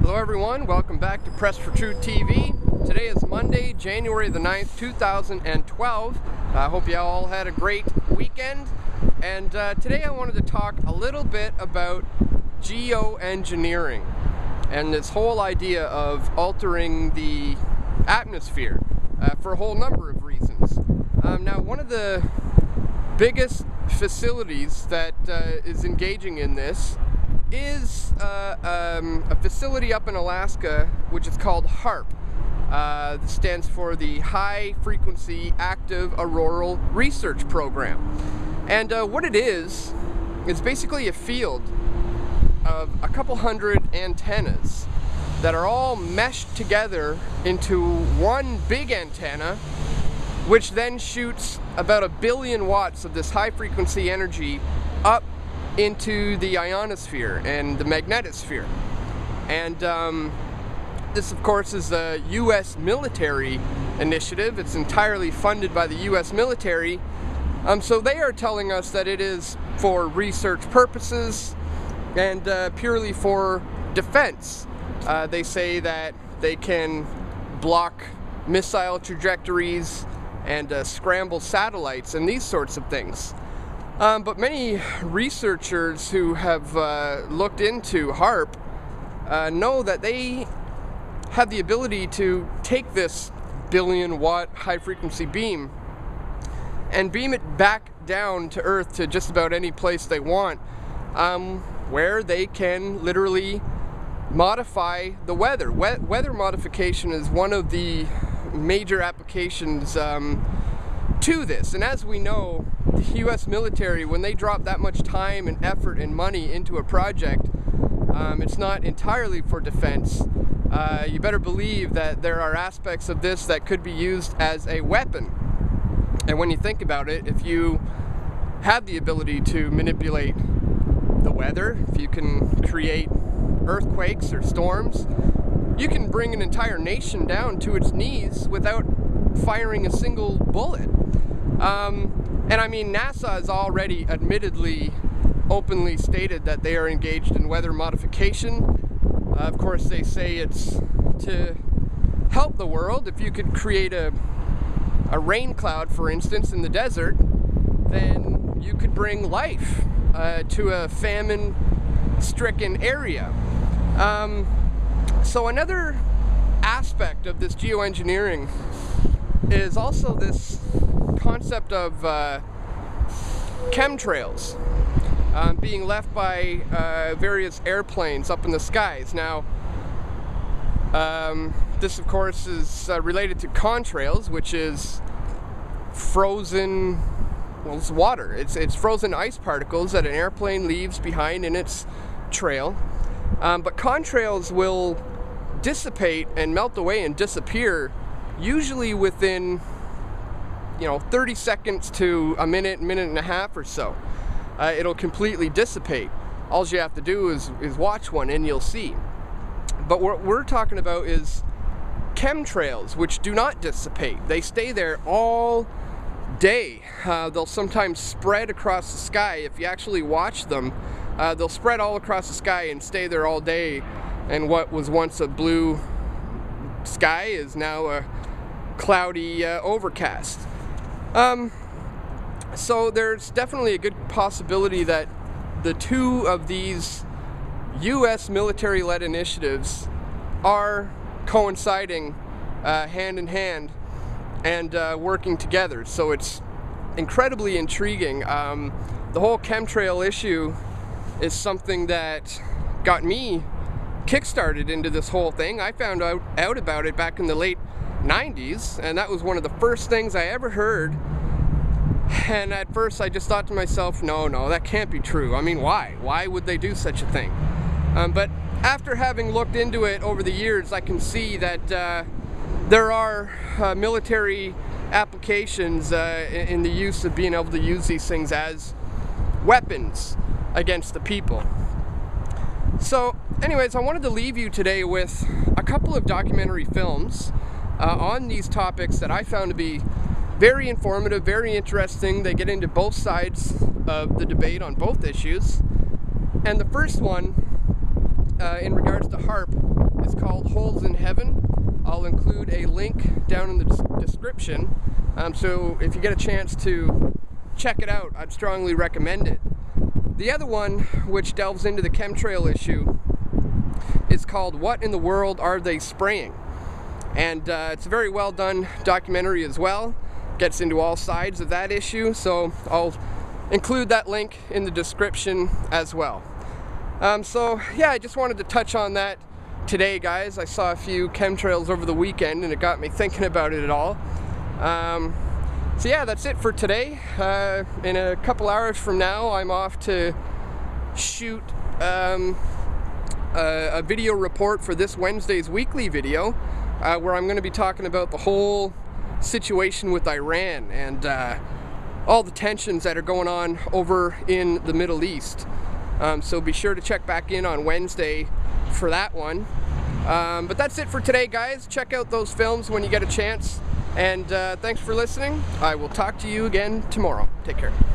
Hello everyone, welcome back to Press for Truth TV. Today is Monday, January the 9th, 2012. I hope you all had a great weekend. And today I wanted to talk a little bit about geoengineering and this whole idea of altering the atmosphere for a whole number of reasons. Now, one of the biggest facilities that is engaging in this is a facility up in Alaska which is called Haarp. This stands for the High Frequency Active Auroral Research Program. And what it is basically a field of a couple hundred antennas that are all meshed together into one big antenna, which then shoots about 1 billion watts of this high frequency energy up into the ionosphere and the magnetosphere. And this of course is a US military initiative. It's entirely funded by the US military. So they are telling us that it is for research purposes and purely for defense. They say that they can block missile trajectories and scramble satellites and these sorts of things. But many researchers who have looked into Haarp know that they have the ability to take this 1 billion watt high frequency beam and beam it back down to Earth to just about any place they want, where they can literally modify the weather. Weather modification is one of the major applications to this. And as we know, the US military, when they drop that much time and effort and money into a project, it's not entirely for defense. You better believe that there are aspects of this that could be used as a weapon. And when you think about it, if you have the ability to manipulate the weather, if you can create earthquakes or storms, you can bring an entire nation down to its knees without firing a single bullet. And I mean, NASA has already admittedly openly stated that they are engaged in weather modification. Of course, they say it's to help the world. If you could create a rain cloud, for instance, in the desert, then you could bring life to a famine-stricken area. So another aspect of this geoengineering is also this concept of chemtrails being left by various airplanes up in the skies. Now, this of course is related to contrails, which is frozen, well, it's water. It's frozen ice particles that an airplane leaves behind in its trail. But contrails will dissipate and melt away and disappear usually within 30 seconds to a minute and a half or so. It'll completely dissipate. All you have to do is watch one and you'll see. But what we're talking about is chemtrails, which do not dissipate. They stay there all day. They'll sometimes spread across the sky. If you actually watch them, they'll spread all across the sky and stay there all day. And what was once a blue sky is now a cloudy overcast. So there's definitely a good possibility that the two of these US military-led initiatives are coinciding hand in hand and working together. So it's incredibly intriguing. The whole chemtrail issue is something that got me kickstarted into this whole thing. I found out about it back in the late 90s, and that was one of the first things I ever heard. And at first I just thought to myself, no, that can't be true. I mean, why? Why would they do such a thing? But after having looked into it over the years, I can see that there are military applications in the use of being able to use these things as weapons against the people. So anyways, I wanted to leave you today with a couple of documentary films on these topics that I found to be very informative, very interesting. They get into both sides of the debate on both issues. And the first one, in regards to Haarp, is called Holes in Heaven. I'll include a link down in the description. So if you get a chance to check it out, I'd strongly recommend it. The other one, which delves into the chemtrail issue, is called What in the World Are They Spraying? And it's a very well done documentary as well. Gets into all sides of that issue, so I'll include that link in the description as well. So yeah, I just wanted to touch on that today, guys. I saw a few chemtrails over the weekend and it got me thinking about it all. So yeah, that's it for today. In a couple hours from now, I'm off to shoot a video report for this Wednesday's weekly video, where I'm going to be talking about the whole situation with Iran and all the tensions that are going on over in the Middle East. So be sure to check back in on Wednesday for that one. But that's it for today, guys. Check out those films when you get a chance. And thanks for listening. I will talk to you again tomorrow. Take care.